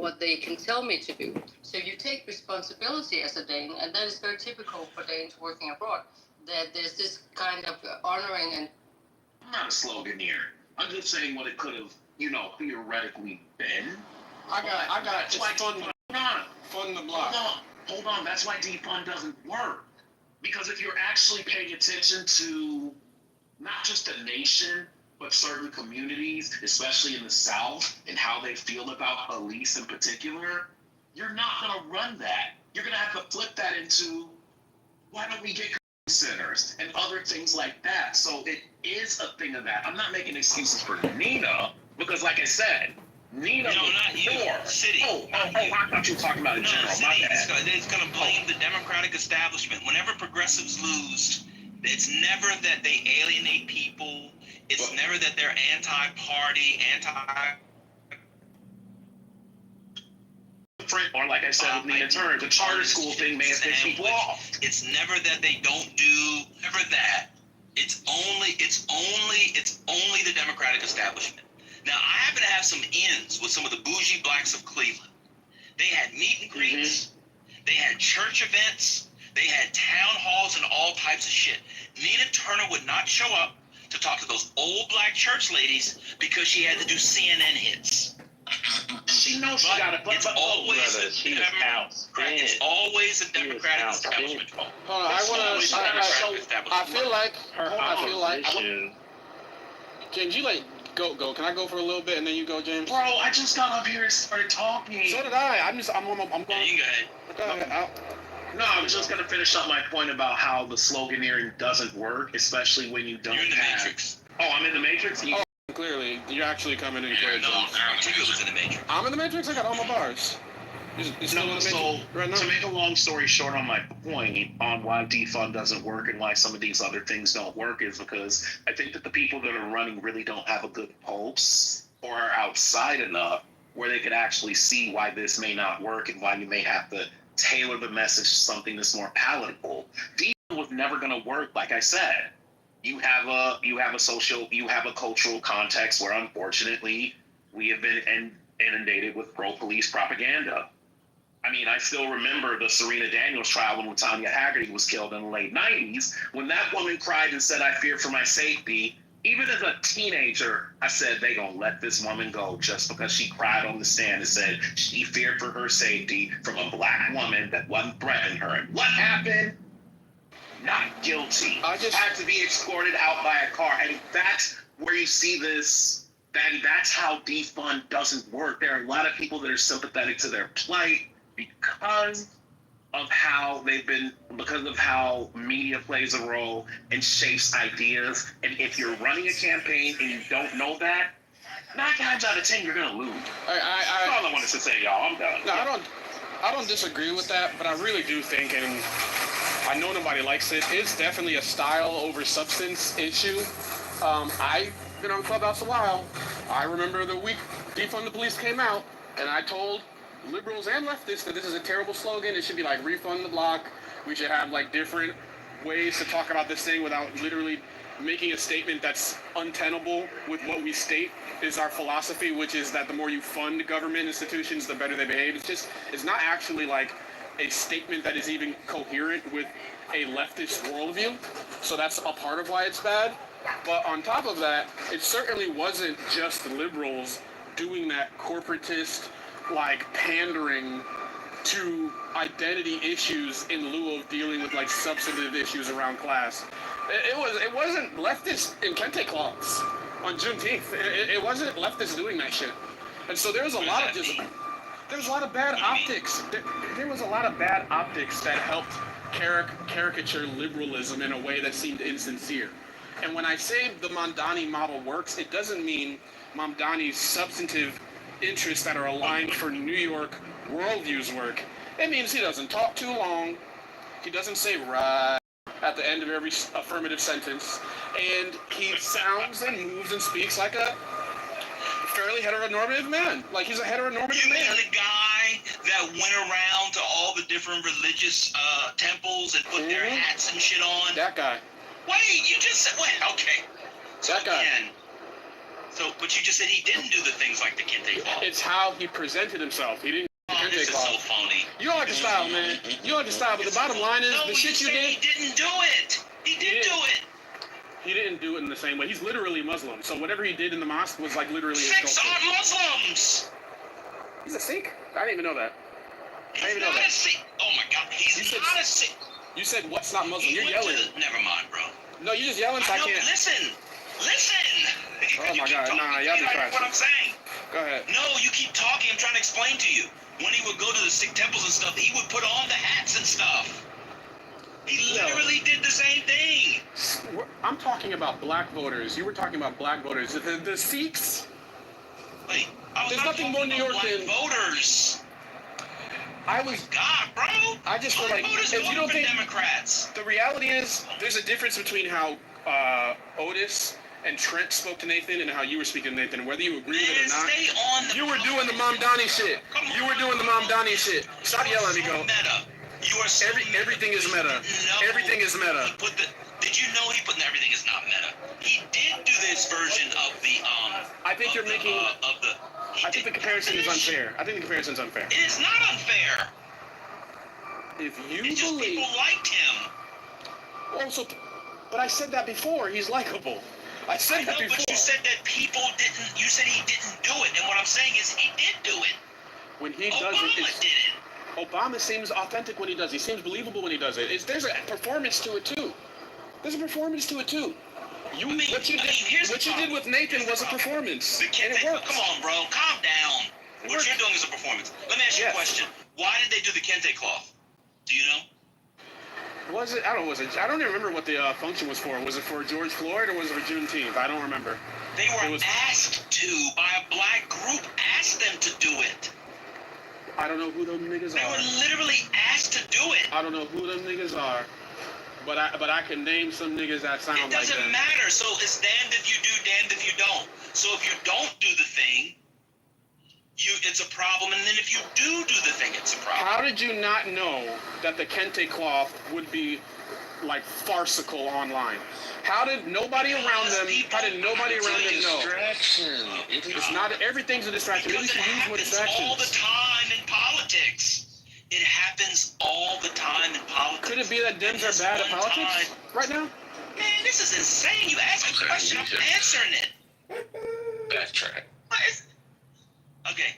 what they can tell me to do. So you take responsibility as a Dane, and that is very typical for Danes working abroad, that there's this kind of honoring and... I'm not a sloganeer. I'm just saying what it could have, theoretically been. I got That's why fund the block. Hold on. That's why defund doesn't work. Because if you're actually paying attention to not just a nation, but certain communities, especially in the South, and how they feel about police in particular, you're not going to run that. You're going to have to flip that into, why don't we get centers and other things like that? So it is a thing of that. I'm not making excuses for Nina, because like I said, Nina not you. City. I thought you were talking about in general. City is going to blame the Democratic establishment. Whenever progressives lose, it's never that they alienate people. It's never that they're anti-party, or like I said with Nina Turner, the charter school thing may have been involved. It's never that they don't do, never that. It's only the Democratic establishment. Now, I happen to have some ins with some of the bougie blacks of Cleveland. They had meet and greets. They had church events. They had town halls and all types of shit. Nina Turner would not show up to talk to those old black church ladies because she had to do CNN hits. She knows she got to. It's always it's always a Democratic establishment fault. Hold on, I feel like James, you go. Can I go for a little bit and then you go, James? Bro, I just got up here and started talking. So did I. I'm going. Yeah, you go ahead. No, I was just going to finish up my point about how the sloganeering doesn't work, especially when you don't You're in the Matrix. Oh, I'm in the Matrix? Clearly, you're actually coming in clear. No, Artigo was in the Matrix. I'm in the Matrix? I got all my bars. To make a long story short on my point on why defund doesn't work and why some of these other things don't work is because I think that the people that are running really don't have a good pulse or are outside enough where they could actually see why this may not work and why you may have to tailor the message to something that's more palatable. Defund was never going to work, like I said. You have a cultural context where unfortunately we have been inundated with pro-police propaganda. I mean, I still remember the Serena Daniels trial when Latanya Haggerty was killed in the late 90s. When that woman cried and said, "I fear for my safety," even as a teenager, I said, they gonna let this woman go just because she cried on the stand and said she feared for her safety from a black woman that wasn't threatening her. And what happened? Not guilty. Had to be escorted out by a car. And that's where you see this, that's how defund doesn't work. There are a lot of people that are sympathetic to their plight because of how media plays a role and shapes ideas. And if you're running a campaign and you don't know that, 9 times out of 10 you're gonna lose. That's all I wanted to say, y'all. I'm done. No, I don't disagree with that, but I really do think, and I know nobody likes it, it's definitely a style over substance issue. I've been on Clubhouse a while. I remember the week Defund the Police came out, and I told liberals and leftists that this is a terrible slogan. It should be like refund the block. We should have like different ways to talk about this thing without literally making a statement that's untenable with what we state is our philosophy, which is that the more you fund government institutions, the better they behave. It's not actually like a statement that is even coherent with a leftist worldview. So that's a part of why it's bad. But on top of that, it certainly wasn't just liberals doing that corporatist, like, pandering to identity issues in lieu of dealing with, like, substantive issues around class. It wasn't leftists in kente cloths on Juneteenth. It wasn't leftists doing that shit. And so there was a lot of bad optics. There was a lot of bad optics that helped caricature liberalism in a way that seemed insincere. And when I say the Mamdani model works, it doesn't mean Mamdani's substantive interests that are aligned for New York worldviews work. It means he doesn't talk too long, he doesn't say right at the end of every affirmative sentence, and he sounds and moves and speaks like a fairly heteronormative man. Like he's a heteronormative man. You mean the guy that went around to all the different religious temples and put their hats and shit on? That guy. Wait, you just said, wait, okay. So That guy. again, So, but you just said he didn't do the things like the kente cloth. It's how he presented himself. He didn't. Oh, this is so phony. You don't like the style, man. You don't like the style, but the bottom line is No, the shit you said did. he didn't do it. He did do it. He didn't do it in the same way. He's literally Muslim, so whatever he did in the mosque was like literally. Sikhs aren't Muslims. He's a Sikh? I didn't even know that. He's not a Sikh. Oh my God, he's not a Sikh. You said what's not Muslim? He You're went yelling. never mind, bro. No, you're just yelling, so I No, can't. listen. Oh my God, nah, y'all be what I'm saying. Go ahead. No, you keep talking. I'm trying to explain to you. When he would go to the Sikh temples and stuff, he would put on the hats and stuff. He literally did the same thing. I'm talking about black voters. You were talking about black voters. The Sikhs. Wait, I was There's not nothing talking more New about York black voters. God, bro. I just feel like voters if you don't think Democrats. The reality is, there's a difference between how Otis and Trent spoke to Nathan and how you were speaking to Nathan. Whether you agree with it or not, Stay on the you were doing the Mom Donnie shit. You were doing the Mom Donnie shit. Stop yelling at me, go. Meta. You are so Everything is meta. Everything is meta. Did you know he put everything is not meta? He did do this version of the I think you're making. I think the comparison is unfair. I think the comparison's unfair. It is not unfair. If you It's just believe. people liked him. Also, but I said that before. He's likable. I said that before. But you said that people didn't. You said he didn't do it, and what I'm saying is he did do it. When he does Obama it, did it. Obama seems authentic when he does it. He seems believable when he does it. There's a performance to it too. What you did with Nathan was a performance. And it works. Come on, bro. Calm down. What you're doing is a performance. Let me ask you a question. Why did they do the kente cloth? Do you know? Was it? I don't even remember what the function was for. Was it for George Floyd or was it for Juneteenth? I don't remember. They were asked to by a black group. Asked them to do it. I don't know who them niggas are. They were literally asked to do it. I don't know who them niggas are. But I can name some niggas that sound like that. It doesn't matter. So it's damned if you do, damned if you don't. So if you don't do the thing, it's a problem, and then if you do the thing, it's a problem. How did you not know that the kente cloth would be like farcical online? How did nobody around them know? Distraction. It's not, everything's a distraction. Because it happens all the time in politics. It happens all the time in politics. Could it be that Dems are bad at politics right now? Man, this is insane. You ask a question, I'm answering it. Backtrack. Okay.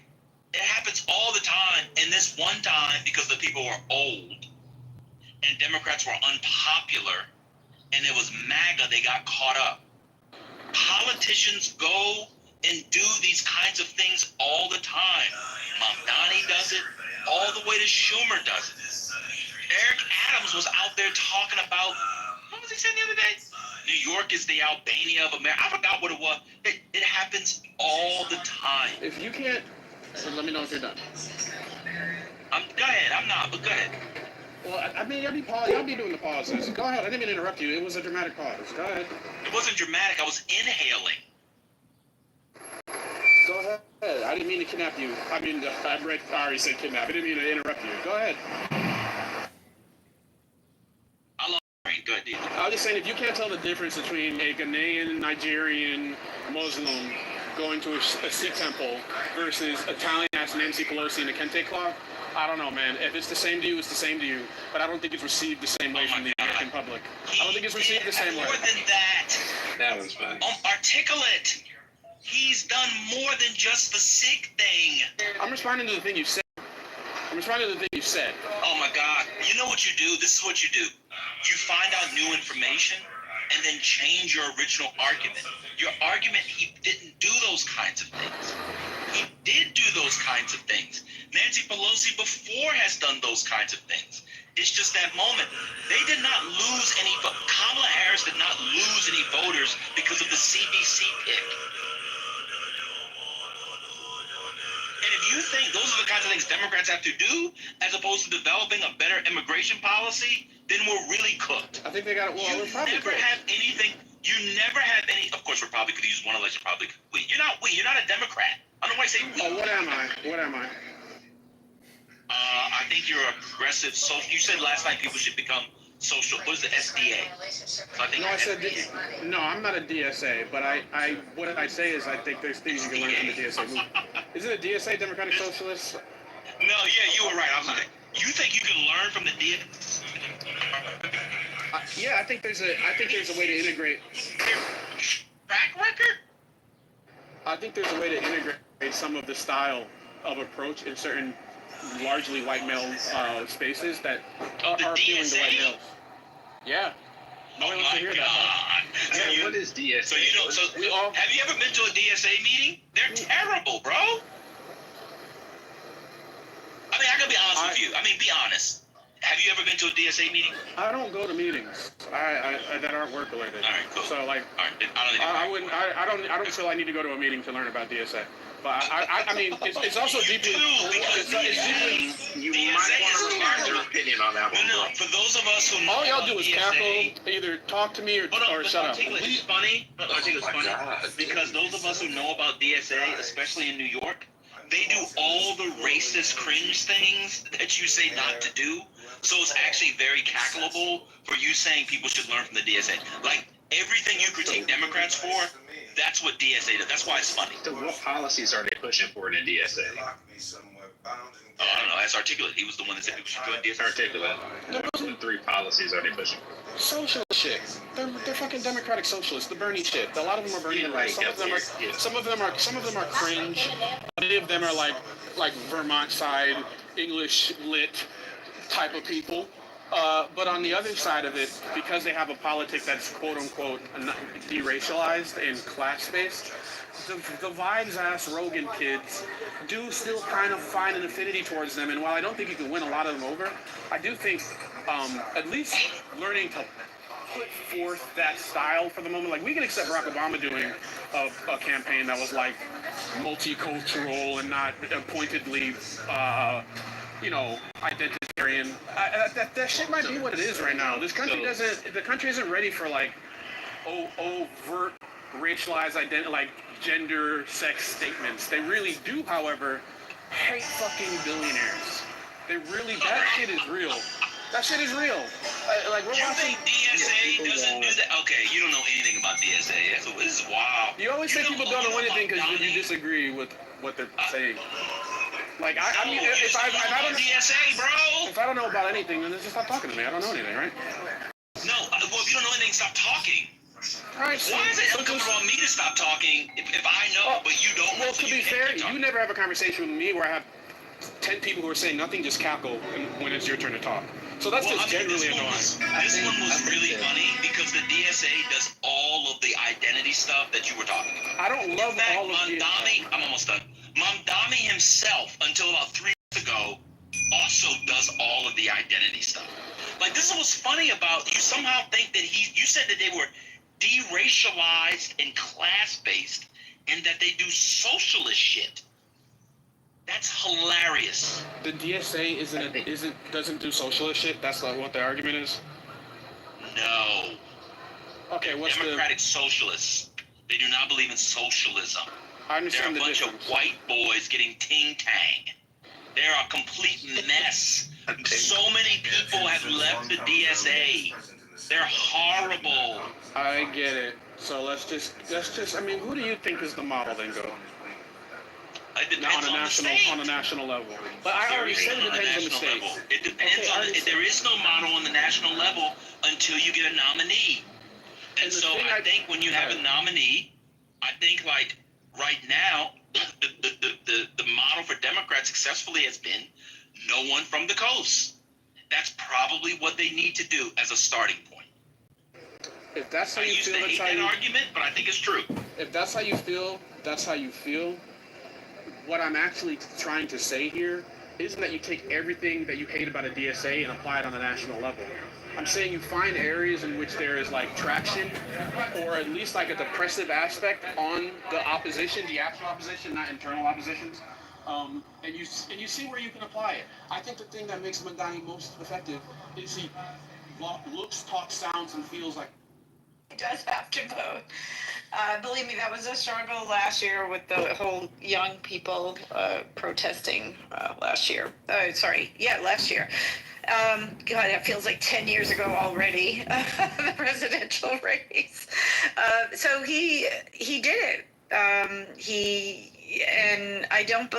It happens all the time. And this one time, because the people were old and Democrats were unpopular and it was MAGA, they got caught up. Politicians go and do these kinds of things all the time. Mamdani does it. All the way to Schumer does it. Eric Adams was out there talking about, what was he saying the other day? New York is the Albania of America. I forgot what it was. It happens all the time. If you can't, so let me know if you're done. Go ahead. I'm not, but go ahead. Well, I mean, y'all be doing the pauses. Go ahead. I didn't mean to interrupt you. It was a dramatic pause. Go ahead. It wasn't dramatic. I was inhaling. Go ahead. I didn't mean to kidnap you. I already said kidnap. I didn't mean to interrupt you. Go ahead. Go ahead, Dean. I was just saying, if you can't tell the difference between a Ghanaian, Nigerian, Muslim going to a Sikh temple versus Italian-ass Nancy Pelosi in a kente cloth, I don't know, man. If it's the same to you, it's the same to you. But I don't think it's received the same way from the American public. I don't think it's received the same way. More than that. That was fun. Articulate. He's done more than just the Sikh thing. I'm responding to the thing you said. Oh my God. You know what you do? This is what you do. You find out new information and then change your original argument. Your argument, he didn't do those kinds of things. He did do those kinds of things. Nancy Pelosi before has done those kinds of things. It's just that moment. They did not lose any, Kamala Harris did not lose any voters because of the CBC pick. And if you think those are the kinds of things Democrats have to do, as opposed to developing a better immigration policy, then we're really cooked. I think they got it. Well, You never have anything. You never have any. Of course, Republican could use one election. Probably. You're not. You're not a Democrat. I don't know why I say we. Oh, what am I? I think you're a progressive. So you said last night people should become social. What is the SDA? So I think No, I said SDA. no. I'm not a DSA, but what I say is I think there's things you can learn from the DSA movement. Isn't a DSA Democratic Socialist? No, yeah, you were right. I'm sorry. You think you can learn from the DSA? Yeah, I think there's a way to integrate. Track record? I think there's a way to integrate some of the style of approach in certain largely white male spaces that are appealing to white males. Yeah. Nobody wants to hear that part. So What is DSA? So you know, have you ever been to a DSA meeting? They're terrible, bro. I mean, I gotta be honest with you. I mean, be honest. Have you ever been to a DSA meeting? I don't go to meetings. I that aren't work related. All right, cool. So like, All right, I don't feel I need to go to a meeting to learn about DSA. But I mean, it's also deeply. It's deeply. You might want to revise your opinion on that one. No, for those of us who know All y'all about do is DSA, cackle, either talk to me or shut up. It's funny. It's funny God. because those of us who know about DSA, especially in New York, they do all the racist cringe things that you say not to do. So it's actually very cackleable for you saying people should learn from the DSA. Like everything you critique Democrats for, that's what DSA does. That's why it's funny. So what policies are they pushing for in the DSA? Oh, I don't know. That's Articulate. He was the one that said people should join DSA. Articulate. What 3 policies are they pushing? Socialist shit. They're fucking democratic socialists. The Bernie shit. A lot of them are Bernie. Right. Some of them are cringe. Many of them are like Vermont side English lit type of people. But on the other side of it, because they have a politic that's quote unquote deracialized and class based, the vibes-ass Rogan kids do still kind of find an affinity towards them. And while I don't think you can win a lot of them over, I do think at least learning to put forth that style for the moment. Like, we can accept Barack Obama doing a campaign that was like multicultural and not pointedly, identitarian. That shit might be what it is right now. This country the country isn't ready for like overt racialized like gender, sex statements. They really do, however, hate fucking billionaires. They really, that shit is real. That shit is real. Like, we're You watching. think DSA doesn't do that? Okay, you don't know anything about DSA. So this is wild. You always say people don't know anything because you disagree with what they're saying. Like, I mean, if I don't DSA, bro. if I don't know about anything, then just stop talking to me. I don't know anything, right? No, well, if you don't know anything, stop talking. All right. Why is it uncomfortable on me to stop talking if I know, but you don't know? Well, to be fair, you never have a conversation with me where I have 10 people who are saying nothing, just cackle when it's your turn to talk. So that's just generally annoying. This one was really funny because the DSA does all of the identity stuff that you were talking about. I don't love all of the. I'm almost done. Mamdani himself, until about 3 years ago, also does all of the identity stuff. Like, this is what's funny about, you somehow think that you said that they were deracialized and class-based and that they do socialist shit. That's hilarious. The DSA doesn't do socialist shit. That's like what the argument is. No. Okay, what's Democratic socialists. They do not believe in socialism. I They're understand a the bunch difference. of white boys getting ting-tang. They're a complete mess. So many people have left the DSA. They're horrible. I get it. So let's just. I mean, who do you think is the model then, go? It depends on a national level. But I already said it depends on the state. It depends on there is no model on the national level until you get a nominee. And so I think when you have a nominee, I think like right now, the model for Democrats successfully has been no one from the coast. That's probably what they need to do as a starting point. If that's how you feel, that's how you argument, but I think it's true. If that's how you feel, that's how you feel. What I'm actually trying to say here isn't that you take everything that you hate about a DSA and apply it on the national level. I'm saying you find areas in which there is like traction, or at least like a depressive aspect on the opposition, the actual opposition, not internal oppositions, and you see where you can apply it. I think the thing that makes Mamdani most effective is he looks, talks, sounds, and feels like. He does have to vote. Believe me, that was a struggle last year with the whole young people protesting last year. Last year. God, that feels like 10 years ago already, the presidential race. So he did it. And I don't,